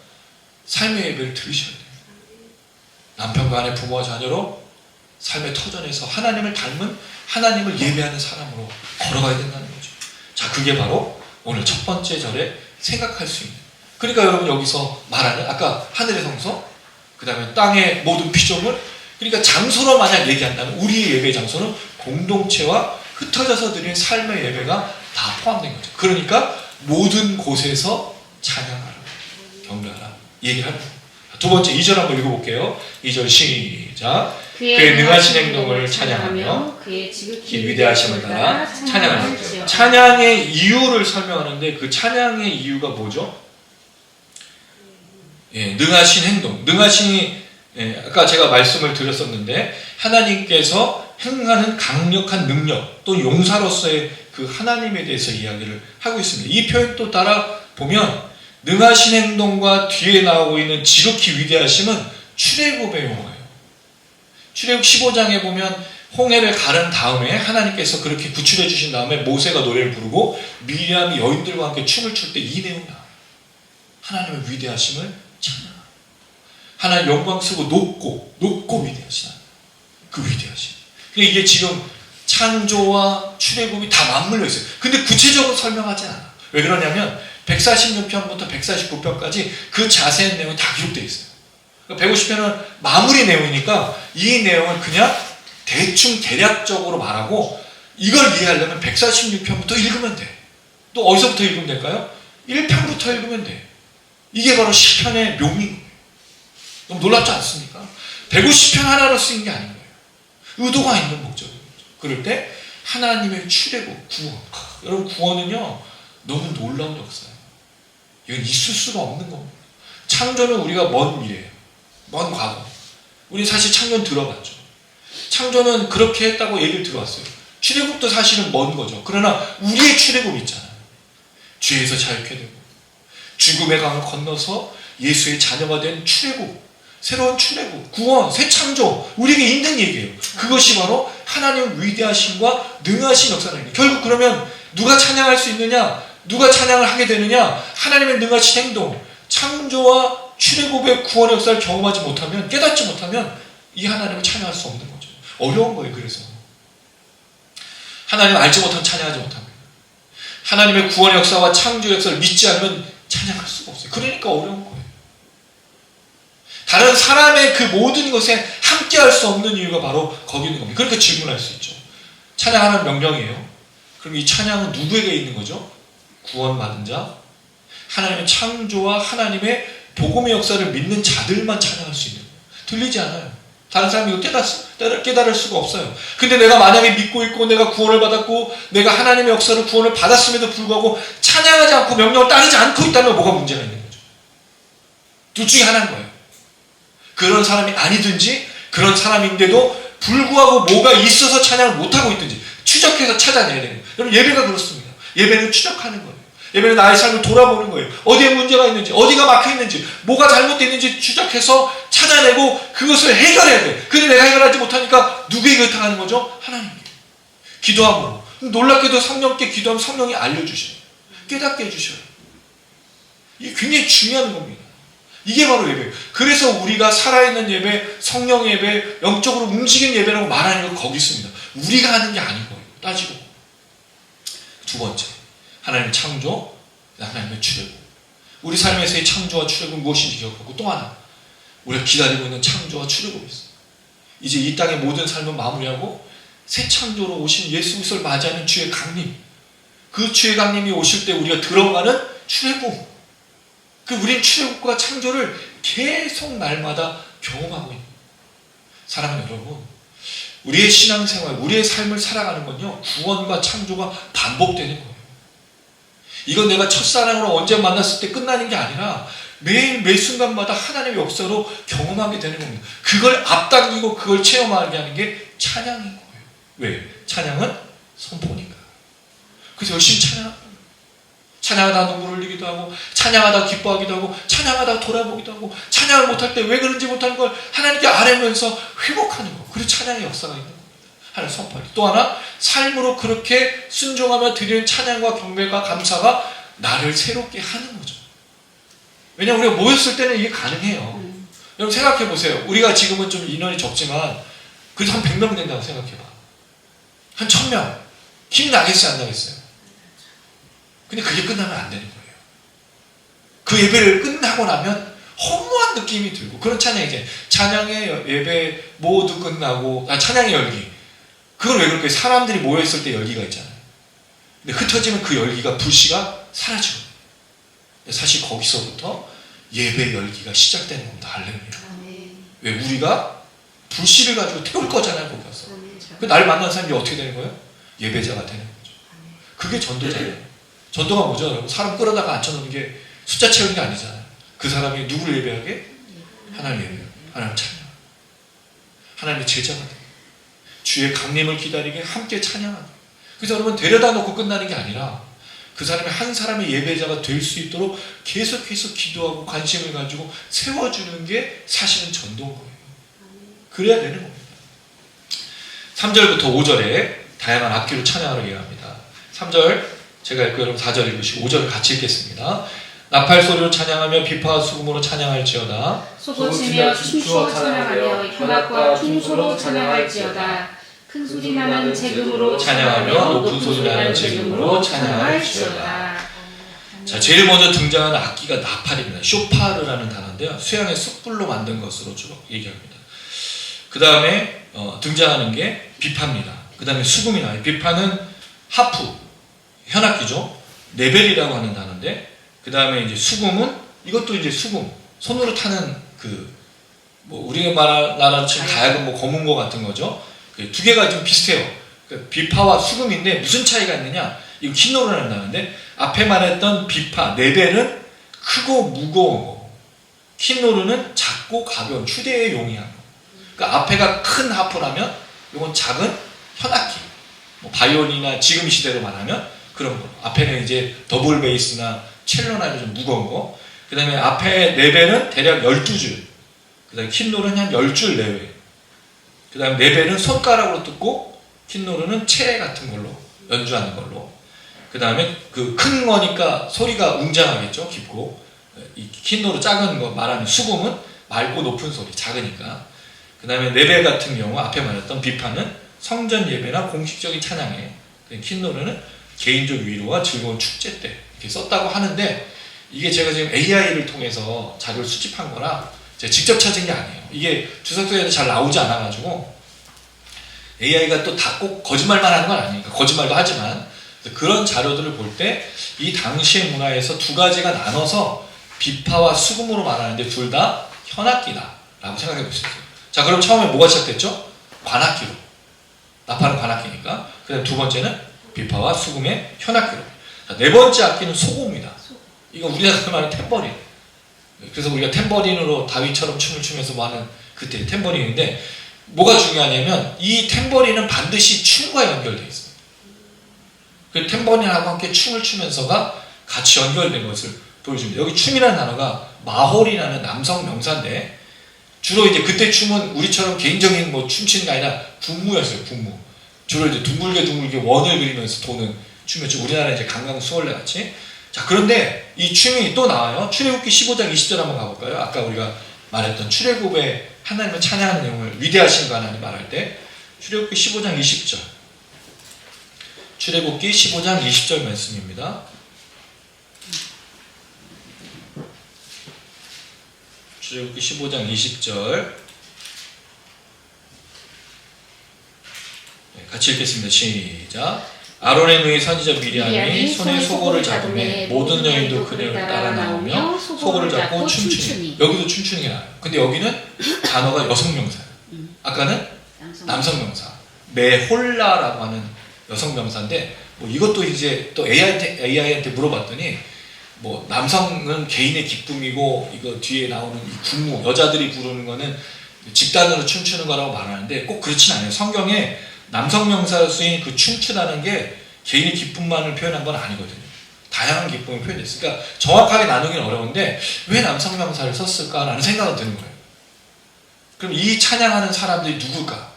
[SPEAKER 1] 삶의 예배를 드리셔야 돼요. 남편과 아내, 부모와 자녀로 삶의 터전에서 하나님을 닮은, 하나님을 예배하는 사람으로 걸어가야 된다는 거죠. 자, 그게 바로 오늘 첫 번째 절에 생각할 수 있는, 그러니까 여러분 여기서 말하는 아까 하늘의 성소, 그 다음에 땅의 모든 피조물, 그러니까 장소로 만약 얘기한다면 우리의 예배 장소는 공동체와 흩어져서 드리는 삶의 예배가 다 포함된 거죠. 그러니까 모든 곳에서 찬양하라, 경배하라 얘기를 하는 거예요. 두 번째 2절 한번 읽어볼게요. 2절 시작. 그의 능하신 행동을 찬양하며 그의 지극히 위대하심을 따라 찬양하라. 찬양의 이유를 설명하는데 그 찬양의 이유가 뭐죠? 예, 능하신 행동. 능하신이, 예, 아까 제가 말씀을 드렸었는데 하나님께서 행하는 강력한 능력 또 용사로서의 그 하나님에 대해서 이야기를 하고 있습니다. 이 표현 또 따라 보면 능하신 행동과 뒤에 나오고 있는 지극히 위대하심은 출애굽의 용어예요. 출애굽 15장에 보면 홍해를 가른 다음에 하나님께서 그렇게 구출해 주신 다음에 모세가 노래를 부르고 미리암이 여인들과 함께 춤을 출 때 이 내용이 나와요. 하나님의 위대하심을 찬양하라. 하나님 영광스럽고 높고 위대하시다. 그 위대하심. 그러니까 이게 지금 창조와 출애굽이 다 맞물려 있어요. 근데 구체적으로 설명하지 않아. 왜 그러냐면 146편부터 149편까지 그 자세한 내용이 다 기록되어 있어요. 150편은 마무리 내용이니까 이 내용을 그냥 대충 대략적으로 말하고 이걸 이해하려면 146편부터 읽으면 돼. 또 어디서부터 읽으면 될까요? 1편부터 읽으면 돼. 이게 바로 시편의 묘미인 거예요. 너무 놀랍지 않습니까? 150편 하나로 쓰인 게 아닌 거예요. 의도가 있는 목적이에요. 그럴 때 하나님의 출애굽, 구원. 여러분 구원은요 너무 놀라운 역사예요. 이건 있을 수가 없는 겁니다. 창조는 우리가 먼 미래예요. 먼 과거. 우리 사실 창조는 들어봤죠. 창조는 그렇게 했다고 얘기를 들어왔어요. 출애굽도 사실은 먼 거죠. 그러나 우리의 출애굽이 있잖아요. 죄에서 자유케 되고 죽음의 강을 건너서 예수의 자녀가 된 출애굽, 새로운 출애굽, 구원, 새 창조, 우리에게 있는 얘기예요. 그것이 바로 하나님의 위대하심과 능하신 역사입니다. 결국 그러면 누가 찬양할 수 있느냐? 누가 찬양을 하게 되느냐? 하나님의 능하신 행동, 창조와 출애굽의 구원 역사를 경험하지 못하면, 깨닫지 못하면 이 하나님을 찬양할 수 없는 거죠. 어려운 거예요. 그래서 하나님을 알지 못하면 찬양하지 못합니다. 하나님의 구원 역사와 창조 역사를 믿지 않으면 찬양할 수가 없어요. 그러니까 어려운 거예요. 다른 사람의 그 모든 것에 함께할 수 없는 이유가 바로 거기 있는 겁니다. 그러니까 질문할 수 있죠. 찬양하는 명령이에요. 그럼 이 찬양은 누구에게 있는 거죠? 구원받은 자, 하나님의 창조와 하나님의 복음의 역사를 믿는 자들만 찬양할 수 있는 거예요. 들리지 않아요. 다른 사람이 이거 깨달을 수가 없어요. 근데 내가 만약에 믿고 있고 내가 구원을 받았고 내가 하나님의 역사로 구원을 받았음에도 불구하고 찬양하지 않고 명령을 따르지 않고 있다면 뭐가 문제가 있는 거죠? 둘 중에 하나인 거예요. 그런 사람이 아니든지 그런 사람인데도 불구하고 뭐가 있어서 찬양을 못하고 있든지 추적해서 찾아내야 되는 거예요. 여러분 예배가 그렇습니다. 예배는 추적하는 거예요. 예배는 나의 삶을 돌아보는 거예요. 어디에 문제가 있는지, 어디가 막혀있는지, 뭐가 잘못되어 있는지 추적해서 찾아내고 그것을 해결해야 돼요. 근데 내가 해결하지 못하니까 누구에게 의탁하는 거죠? 하나님께. 기도함으로. 놀랍게도 성령께 기도하면 성령이 알려주셔요. 깨닫게 해주셔요. 이게 굉장히 중요한 겁니다. 이게 바로 예배예요. 그래서 우리가 살아있는 예배, 성령 예배, 영적으로 움직이는 예배라고 말하는 건 거기 있습니다. 우리가 하는 게 아닌 거예요. 따지고. 두 번째. 하나님의 창조, 하나님의 출애굽. 우리 삶에서의 창조와 출애굽은 무엇인지 기억하고 또 하나. 우리가 기다리고 있는 창조와 출애굽이 있어요. 이제 이 땅의 모든 삶을 마무리하고 새 창조로 오신 예수 그리스도를 맞이하는 주의 강림. 그 주의 강림이 오실 때 우리가 들어가는 출애굽. 우리는 출애굽과 창조를 계속 날마다 경험하고 있는 사랑하는 여러분, 우리의 신앙생활, 우리의 삶을 살아가는 건요 구원과 창조가 반복되는 거예요. 이건 내가 첫사랑으로 언제 만났을 때 끝나는 게 아니라 매일 매 순간마다 하나님의 역사로 경험하게 되는 겁니다. 그걸 앞당기고 그걸 체험하게 하는 게 찬양인 거예요. 왜? 찬양은 선포니까. 그래서 열심히 찬양합니다. 찬양하다 눈물을 흘리기도 하고 찬양하다 기뻐하기도 하고 찬양하다 돌아보기도 하고 찬양을 못할 때 왜 그런지 못하는 걸 하나님께 아뢰면서 회복하는 거. 그리고 찬양의 역사가 있는 겁니다. 하나님 선포하기. 또 하나 삶으로 그렇게 순종하며 드리는 찬양과 경배가 감사가 나를 새롭게 하는 거죠. 왜냐하면 우리가 모였을 때는 이게 가능해요. 여러분 생각해 보세요. 우리가 지금은 좀 인원이 적지만 그래도 한 100명 된다고 생각해봐. 한 1000명. 힘나겠어요 안 나겠어요? 근데 그게 끝나면 안 되는 거예요. 그 예배를 끝나고 나면 허무한 느낌이 들고 그런 찬양이 이제 찬양의 예배 모두 끝나고 찬양의 열기. 그건 왜 그럴까요? 사람들이 모여있을 때 열기가 있잖아요. 근데 흩어지면 그 열기가 불씨가 사라지고 사실 거기서부터 예배 열기가 시작되는 겁니다. 할렐루야. 왜? 우리가 불씨를 가지고 태울 거잖아요. 거기 가서. 날 만난 사람이 어떻게 되는 거예요? 예배자가 되는 거죠. 그게 전도잖아요. 전도가 뭐죠? 여러분? 사람 끌어다가 앉혀놓는 게 숫자 채우는 게 아니잖아요. 그 사람이 누구를 예배하게? 하나님 예배하게. 하나님 찬양. 하나님의 제자가 되게. 주의 강림을 기다리게 함께 찬양하게. 그래서 여러분 데려다 놓고 끝나는 게 아니라 그 사람이 한 사람의 예배자가 될 수 있도록 계속해서 기도하고 관심을 가지고 세워주는 게 사실은 전도인 거예요. 그래야 되는 겁니다. 3절부터 5절에 다양한 악기로 찬양을 이어합니다. 3절 제가 읽고 여러분 4절 읽으시고 5절을 같이 읽겠습니다. 나팔 소리로 찬양하며 비파와 수금으로 찬양할지어다.
[SPEAKER 2] 소고치며 춤추어 찬양하며 현악과 퉁소로 찬양할지어다. 큰 소리 나는 재금으로 찬양하며 높은 소리 나는 재금으로 찬양할지어다.
[SPEAKER 1] 자, 제일 먼저 등장하는 악기가 나팔입니다. 쇼파르라는 단어인데요. 수양의 숯불로 만든 것으로 주로 얘기합니다. 그 다음에 등장하는 게 비파입니다. 그 다음에 수금이 나와요. 비파는 하프, 현악기죠. 네벨이라고 하는 단어인데, 그 다음에 이제 수금은 이것도 이제 수금, 손으로 타는 우리가 말하는 지금 가야금 검은 거 같은 거죠. 두 개가 좀 비슷해요. 비파와 수금인데 무슨 차이가 있느냐? 이거 킨노르라는 단어인데 앞에 말했던 비파, 네벨은 크고 무거운 거, 킨노르는 작고 가벼운 휴대에 용이한 거. 그러니까 앞에가 큰 하프라면 이건 작은 현악기, 바이올린이나 지금 시대로 말하면 그런 거. 앞에는 이제 더블 베이스나 첼로나 좀 무거운 거. 그 다음에 앞에 네벨은 대략 12줄, 그 다음에 킨노르는 한 10줄 내외. 그 다음에 네벨은 손가락으로 뜯고 킨노르는 채 같은 걸로 연주하는 걸로. 그 다음에 그 큰 거니까 소리가 웅장하겠죠. 깊고. 이 킨노르 작은 거 말하는 수금은 맑고 높은 소리, 작으니까. 그 다음에 네벨 같은 경우 앞에 말했던 비파는 성전 예배나 공식적인 찬양에, 킨노르는 개인적 위로와 즐거운 축제 때 이렇게 썼다고 하는데, 이게 제가 지금 AI를 통해서 자료를 수집한 거라 제가 직접 찾은 게 아니에요. 이게 주석서에도 잘 나오지 않아가지고 AI가 또 다 꼭 거짓말만 하는 건 아니니까, 거짓말도 하지만 그런 자료들을 볼 때 이 당시의 문화에서 두 가지가 나눠서 비파와 수금으로 말하는데 둘 다 현악기다 라고 생각해 볼 수 있어요. 자, 그럼 처음에 뭐가 시작됐죠? 관악기로. 나팔은 관악기니까. 그 다음에 두 번째는 비파와 수금의 현악기로. 자, 네 번째 악기는 소고입니다. 이거 우리나라로 말하는 탬버린. 그래서 우리가 탬버린으로 다윗처럼 춤을 추면서 뭐 하는 그때 탬버린인데, 뭐가 중요하냐면 이 탬버린은 반드시 춤과 연결되어 있어요. 그 탬버린하고 함께 춤을 추면서가 같이 연결된 것을 보여줍니다. 여기 춤이라는 단어가 마홀이라는 남성 명사인데, 주로 이제 그때 춤은 우리처럼 개인적인 춤추는 게 아니라 군무였어요. 군무. 주로 이제 둥글게 원을 그리면서 도는 춤이었죠. 우리나라 이제 강강 수월래 같이. 자, 그런데 이 춤이 또 나와요. 출애굽기 15장 20절 한번 가볼까요? 아까 우리가 말했던 출애굽의 하나님을 찬양하는 내용을, 위대하신 그 하나님 말할 때 출애굽기 15장 20절. 출애굽기 15장 20절 말씀입니다. 출애굽기 15장 20절. 같이 읽겠습니다. 시작. 아론의 누이 선지자 미리암이 손에 소고를 잡으매 모든 여인도 그녀를 따라 나오며 소고를 잡고 춤추니. 여기도 춤추는 게 나와요. 근데 여기는 단어가 여성명사예요. 아까는 남성명사. 메홀라라고 하는 여성명사인데, 이것도 이제 또 AI한테 물어봤더니, 남성은 개인의 기쁨이고, 이거 뒤에 나오는 이 군무, 여자들이 부르는 거는 집단으로 춤추는 거라고 말하는데 꼭 그렇진 않아요. 성경에 남성 명사로 쓰인 그 춤추다는 게 개인의 기쁨만을 표현한 건 아니거든요. 다양한 기쁨을 표현했어요. 그러니까 정확하게 나누기는 어려운데 왜 남성 명사를 썼을까라는 생각은 드는 거예요. 그럼 이 찬양하는 사람들이 누굴까?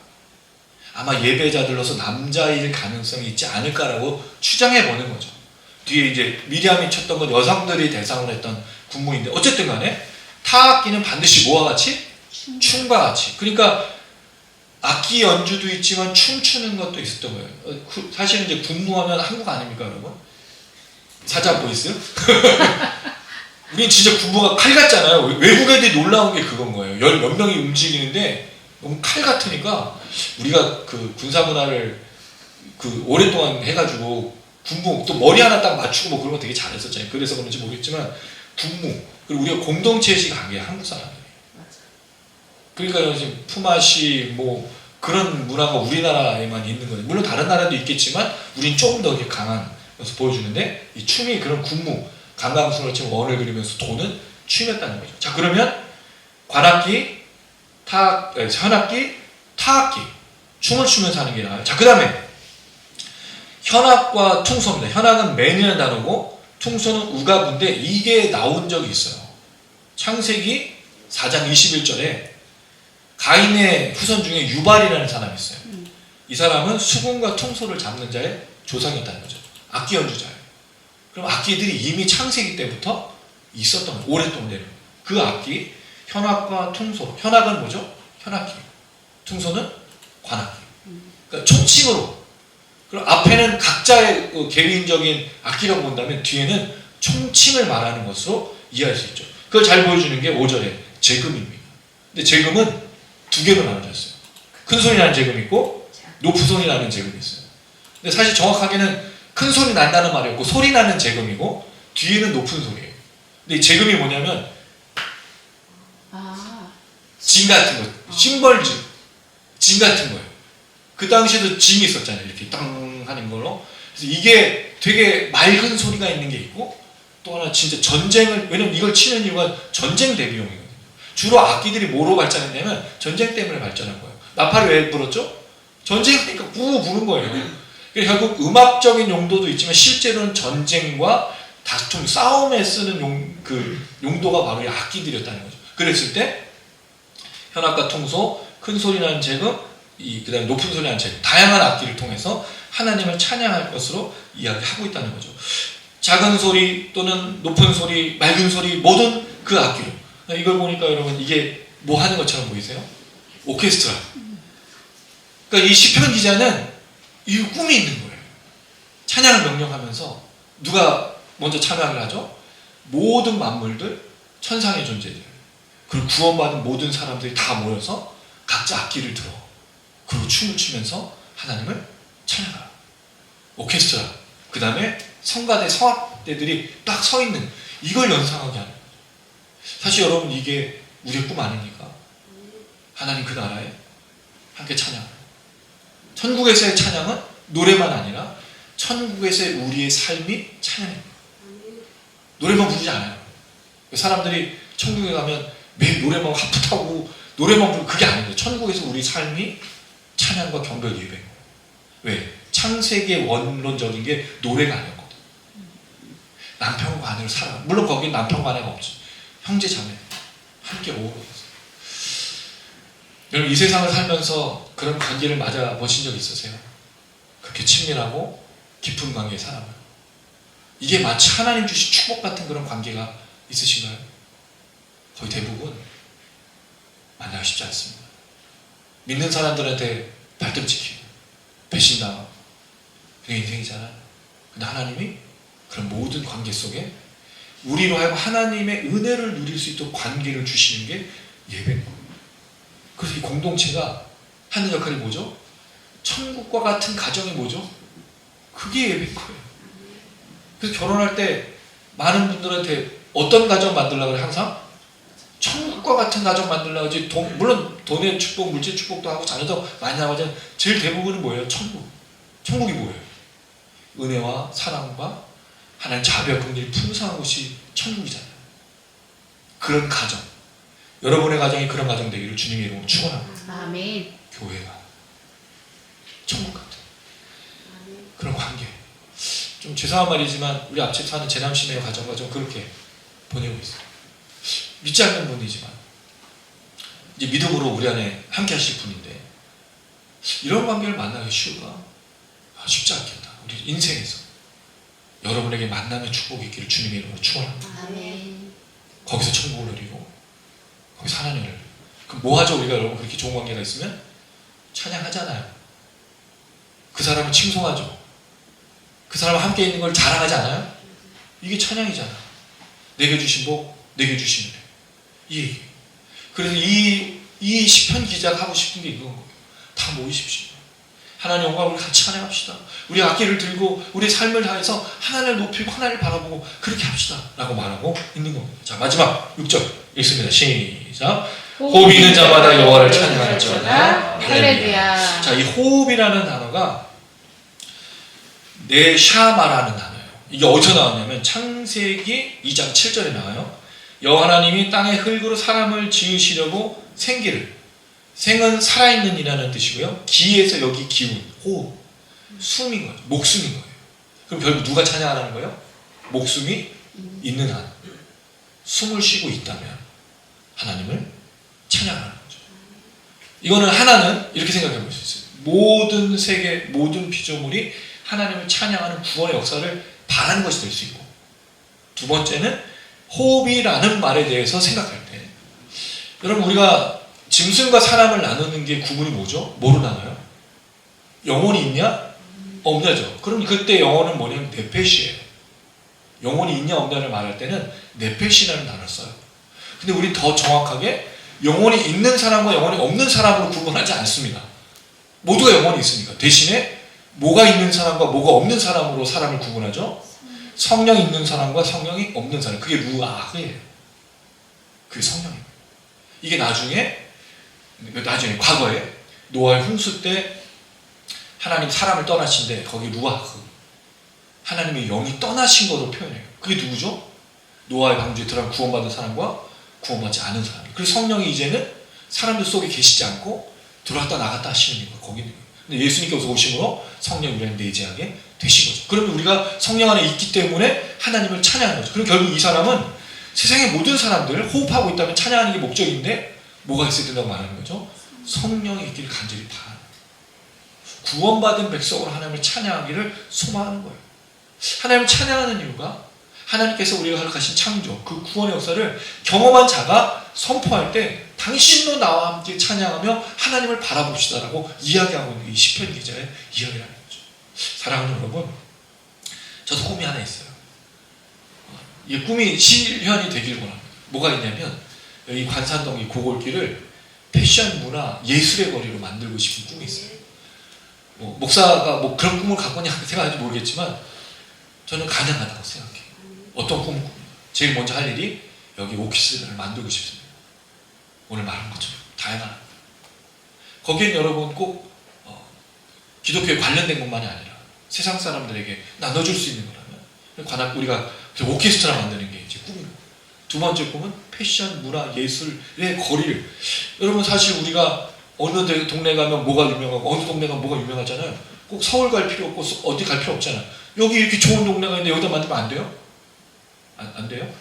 [SPEAKER 1] 아마 예배자들로서 남자일 가능성이 있지 않을까라고 추정해 보는 거죠. 뒤에 이제 미리암이 쳤던 건 여성들이 대상으로 했던 군무인데, 어쨌든 간에 타악기는 반드시 뭐와 같이? 춤과 같이. 그러니까 악기 연주도 있지만 춤추는 것도 있었던 거예요. 사실은 이제 군무하면 한국 아닙니까, 여러분? 살짝 보이세요? 우린 진짜 군무가 칼 같잖아요. 외국 애들이 놀라운 게 그건 거예요. 열 몇 명이 움직이는데 너무 칼 같으니까, 우리가 그 군사 문화를 오랫동안 해가지고 군무, 또 머리 하나 딱 맞추고 그런 거 되게 잘했었잖아요. 그래서 그런지 모르겠지만 군무, 그리고 우리가 공동체의식이 강해요, 한국 사람들이. 그러니까 지금 품앗이 그런 문화가 우리나라에만 있는 거예요. 물론 다른 나라도 있겠지만 우린 조금 더 강한 것을 보여주는데, 이 춤이 그런 군무, 강강술을 치면 원을 그리면서 도는 춤이었다는 거죠. 자, 그러면 관악기, 현악기, 타악기, 춤을 추면서 하는 게 나와요. 자, 그 다음에 현악과 퉁소입니다. 현악은 맨이라는 단어고 퉁소는 우가부인데, 이게 나온 적이 있어요. 창세기 4장 21절에 가인의 후손 중에 유발이라는 사람이 있어요. 이 사람은 수금과 퉁소를 잡는 자의 조상이었다는 거죠. 악기 연주자예요. 그럼 악기들이 이미 창세기 때부터 있었던 거예요. 오랫동안 내려. 그 악기, 현악과 퉁소. 현악은 뭐죠? 현악기. 퉁소는 관악기. 그러니까 총칭으로. 그럼 앞에는 각자의 개인적인 악기라고 본다면 뒤에는 총칭을 말하는 것으로 이해할 수 있죠. 그걸 잘 보여주는 게 5절에 재금입니다. 근데 재금은 두 개로 나눠졌어요. 큰 소리 나는 재금이 있고 높은 소리 나는 재금이 있어요. 근데 사실 정확하게는 큰 소리 난다는 말이 없고 소리 나는 재금이고 뒤에는 높은 소리예요. 근데 이 재금이 뭐냐면 징 같은 거, 심벌징, 징 같은 거예요. 그 당시에도 징이 있었잖아요. 이렇게 땅 하는 걸로. 그래서 이게 되게 맑은 소리가 있는 게 있고 또 하나 진짜 전쟁을, 왜냐면 이걸 치는 이유가 전쟁 대비용이거든요. 주로 악기들이 뭐로 발전했냐면 전쟁 때문에 발전한 거예요. 나팔을 왜 불었죠? 전쟁이니까 부 부는 거예요. 그래서 결국 음악적인 용도도 있지만 실제로는 전쟁과 다툼, 싸움에 쓰는 용도가 바로 이 악기들이었다는 거죠. 그랬을 때 현악과 퉁소, 큰 소리 나는 재금, 그 다음에 높은 소리 나는 재금, 다양한 악기를 통해서 하나님을 찬양할 것으로 이야기하고 있다는 거죠. 작은 소리 또는 높은 소리, 맑은 소리, 모든 그 악기로. 이걸 보니까 여러분 이게 뭐 하는 것처럼 보이세요? 오케스트라. 그러니까 이 시편 기자는 이 꿈이 있는 거예요. 찬양을 명령하면서 누가 먼저 참여를 하죠? 모든 만물들, 천상의 존재들, 그리고 구원받은 모든 사람들이 다 모여서 각자 악기를 들어. 그리고 춤을 추면서 하나님을 찬양하라. 오케스트라. 그 다음에 성가대, 성악대들이 딱 서 있는, 이걸 연상하게 하는 거예요. 사실 여러분 이게 우리의 꿈 아닙니까? 하나님 그 나라에 함께 찬양하라. 천국에서의 찬양은 노래만 아니라 천국에서의 우리의 삶이 찬양입니다. 노래만 부르지 않아요. 사람들이 천국에 가면 매일 노래만 하프 타고 노래만 부르고 그게 아닌데 천국에서 우리 삶이 찬양과 경배를 예배인 거예요. 왜? 창세기의 원론적인 게 노래가 아니었거든. 남편과 아내로 살아. 물론 거기는 남편과 아내가 없죠. 형제 자매 함께 오고 있어요. 여러분 이 세상을 살면서 그런 관계를 맞아 보신 적 있으세요? 그렇게 친밀하고 깊은 관계의 사람을. 이게 마치 하나님 주신 축복 같은 그런 관계가 있으신가요? 거의 대부분 만나기 쉽지 않습니다. 믿는 사람들한테 발등 찍히고 배신당하고 그게 인생이잖아요. 근데 하나님이 그런 모든 관계 속에 우리로 하여금 하나님의 은혜를 누릴 수 있도록 관계를 주시는 게 예배인 거예요. 그래서 이 공동체가 하는 역할이 뭐죠? 천국과 같은 가정이 뭐죠? 그게 예배인 거예요. 그래서 결혼할 때 많은 분들한테 어떤 가정 만들려고 그래? 항상 천국과 같은 가정 만들려고 하지. 물론 돈의 축복, 물질 축복도 하고 자녀도 많이 나오지만 제일 대부분은 뭐예요? 천국. 천국이 뭐예요? 은혜와 사랑과 하나님 자비와 긍휼이 풍성한 곳이 천국이잖아요. 그런 가정, 여러분의 가정이 그런 가정 되기를 주님의 이름으로 축원합니다.
[SPEAKER 2] 아멘.
[SPEAKER 1] 교회가 천국 같은 그런 관계. 좀 죄송한 말이지만 우리 앞집 사는 재남씨네 가정과 좀 그렇게 보내고 있어요. 믿지 않는 분이지만 이제 믿음으로 우리 안에 함께 하실 분인데 이런 관계를 만나기 쉬울까? 쉽지 않겠다. 우리 인생에서 여러분에게 만남의 축복이 있기를 주님의 이름으로 축원합니다.
[SPEAKER 2] 아멘.
[SPEAKER 1] 거기서 천국을 누리고 거기서 하나님을. 그럼 뭐 하죠? 우리가 여러분 그렇게 좋은 관계가 있으면 찬양하잖아요. 그 사람을 칭송하죠. 그 사람과 함께 있는 걸 자랑하지 않아요? 이게 찬양이잖아. 내게 주신 복, 내게 주신 은혜. 이 얘기. 그래서 이 시편 기자가 하고 싶은 게 이건 거예요. 다 모이십시오. 하나님 영광을 같이 찬양합시다. 우리 악기를 들고 우리 삶을 다해서 하나님을 높이고 하나님을 바라보고 그렇게 합시다. 라고 말하고 있는 겁니다. 자, 마지막 6절 읽습니다. 시작. 호흡 있는 자마다 여호와를 찬양할지어다. 할렐루야. 자, 이 호흡이라는 단어가 네샤마라는 단어예요. 이게 어디서 나왔냐면 창세기 2장 7절에 나와요. 여호와 하나님이 땅의 흙으로 사람을 지으시려고 생기를. 생은 살아있는 이라는 뜻이고요. 기에서 여기 기운, 호흡, 숨인 거예요. 목숨인 거예요. 그럼 결국 누가 찬양하라는 거예요? 목숨이 있는 한, 숨을 쉬고 있다면 하나님을 찬양하는 거죠. 이거는 하나는 이렇게 생각해 볼 수 있어요. 모든 세계, 모든 피조물이 하나님을 찬양하는 구원의 역사를 바라는 것이 될 수 있고, 두 번째는 호흡이라는 말에 대해서 생각할 때, 여러분 우리가 짐승과 사람을 나누는 게 구분이 뭐죠? 뭐로 나눠요? 영혼이 있냐? 없냐죠. 그럼 그때 영혼은 뭐냐면 네페시예요. 영혼이 있냐 없냐를 말할 때는 네페시라는 단어를 써요. 근데 우리 더 정확하게 영혼이 있는 사람과 영혼이 없는 사람으로 구분하지 않습니다. 모두가 영혼이 있으니까. 대신에 뭐가 있는 사람과 뭐가 없는 사람으로 사람을 구분하죠? 성령이 있는 사람과 성령이 없는 사람. 그게 루아흐예요. 그게 성령이에요. 이게 나중에 과거에 노아의 홍수 때 하나님 사람을 떠나신데 거기 루아흐, 하나님의 영이 떠나신 것으로 표현해요. 그게 누구죠? 노아의 방주에 들어간 구원받은 사람과 구원받지 않은 사람. 그래서 성령이 이제는 사람들 속에 계시지 않고 들어왔다 나갔다 하시는 거예요. 거기는. 근데 예수님께서 오심으로 성령 우리 안에 내재하게 되신 거죠. 그러면 우리가 성령 안에 있기 때문에 하나님을 찬양하는 거죠. 그럼 결국 이 사람은 세상의 모든 사람들을 호흡하고 있다면 찬양하는 게 목적인데 뭐가 있어야 된다고 말하는 거죠? 성령이 있기를 간절히 바라는 거예요. 구원받은 백성으로 하나님을 찬양하기를 소망하는 거예요. 하나님을 찬양하는 이유가 하나님께서 우리가 허락하신 창조, 그 구원의 역사를 경험한 자가 선포할 때 당신도 나와 함께 찬양하며 하나님을 바라봅시다라고 이야기하고 있는 이 시편 기자의 이야기라는 거죠. 사랑하는 여러분, 저도 꿈이 하나 있어요. 이 꿈이 실현이 되길 원합니다. 뭐가 있냐면 여기 관산동 이 고골길을 패션 문화 예술의 거리로 만들고 싶은 꿈이 있어요. 목사가 그런 꿈을 갖고 있냐 생각할지 모르겠지만 저는 가능하다고 생각해요. 어떤 꿈을 꿉니다. 제일 먼저 할 일이 여기 오피스를 만들고 싶습니다. 오늘 말한 것처럼 다양한. 거기엔 여러분 꼭 기독교에 관련된 것만이 아니라 세상 사람들에게 나눠줄 수 있는 거라면 우리가 오케스트라 만드는 게 이제 꿈입니다. 두 번째 꿈은 패션, 문화, 예술의 거리를. 여러분 사실 우리가 어느 동네 가면 뭐가 유명하고 어느 동네 가면 뭐가 유명하잖아요. 꼭 서울 갈 필요 없고 어디 갈 필요 없잖아요. 여기 이렇게 좋은 동네가 있는데 여기다 만들면 안 돼요? 안 돼요?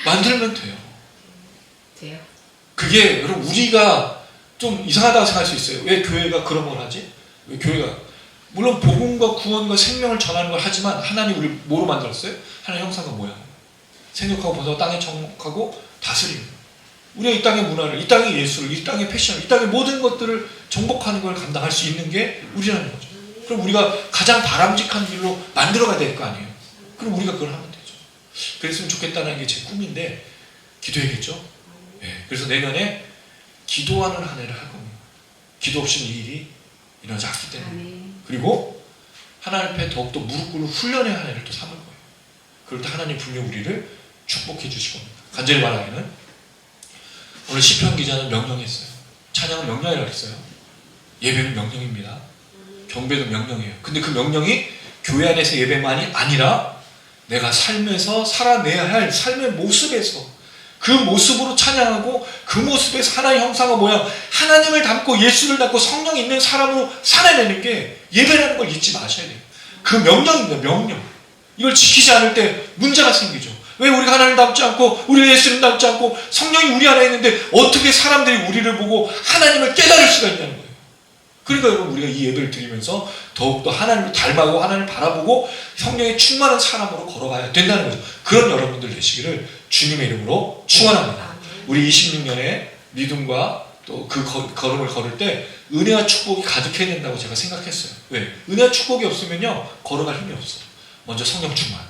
[SPEAKER 1] 만들면 돼요.
[SPEAKER 2] 돼요. 그게
[SPEAKER 1] 여러분 우리가 좀 이상하다고 생각할 수 있어요. 왜 교회가 그런 걸 하지? 왜 교회가 물론 복음과 구원과 생명을 전하는 걸 하지만 하나님 우리를 뭐로 만들었어요? 하나님 형상과 모양. 생육하고 번성하고 땅에 정복하고 다스리는. 우리가 이 땅의 문화를, 이 땅의 예술을, 이 땅의 패션을, 이 땅의 모든 것들을 정복하는 걸 감당할 수 있는 게 우리라는 거죠. 그럼 우리가 가장 바람직한 길로 만들어가야 될 거 아니에요. 그럼 우리가 그걸 하면 되죠. 그랬으면 좋겠다는 게 제 꿈인데 기도해야겠죠. 네. 그래서 내년에 기도하는 한 해를 할 겁니다. 기도 없이는 이 일이 일어나지 않기 때문에. 그리고 하나님 앞에 더욱더 무릎 꿇는 훈련의 한 해를 또 삼을 거예요. 그럴 때 하나님 분명 우리를 축복해 주실 겁니다. 간절히 말하기는 오늘 시편 기자는 명령했어요. 찬양은 명령이라고 했어요. 예배는 명령입니다. 경배도 명령이에요. 근데 그 명령이 교회 안에서 예배만이 아니라 내가 삶에서 살아내야 할 삶의 모습에서 그 모습으로 찬양하고 그 모습에서 하나의 형상과 모양, 하나님을 닮고 예수를 닮고 성령이 있는 사람으로 살아내는 게 예배라는 걸 잊지 마셔야 돼요. 그 명령입니다. 명령. 이걸 지키지 않을 때 문제가 생기죠. 왜 우리가 하나님 닮지 않고 우리가 예수님 닮지 않고 성령이 우리 안에 있는데 어떻게 사람들이 우리를 보고 하나님을 깨달을 수가 있냐는 거예요. 그러니까 여러분 우리가 이 예배를 드리면서 더욱더 하나님을 닮아가고 하나님을 바라보고 성령의 충만한 사람으로 걸어가야 된다는 거죠. 그런 여러분들 되시기를 주님의 이름으로 축원합니다. 우리 26년에 믿음과 또 그 걸음을 걸을 때 은혜와 축복이 가득해야 된다고 제가 생각했어요. 왜? 은혜와 축복이 없으면요 걸어갈 힘이 없어요. 먼저 성령 충만,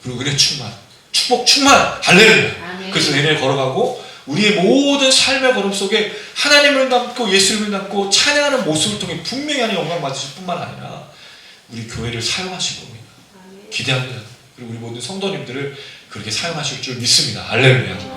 [SPEAKER 1] 그리고 은혜 충만, 축복 충만, 할렐루야. 그래서 은혜를 걸어가고 우리의 모든 삶의 걸음 속에 하나님을 닮고 예수님을 닮고 찬양하는 모습을 통해 분명히 하나님 영광 받으실 뿐만 아니라 우리 교회를 사용하실 겁니다. 기대합니다. 그리고 우리 모든 성도님들을 그렇게 사용하실 줄 믿습니다. 할렐루야.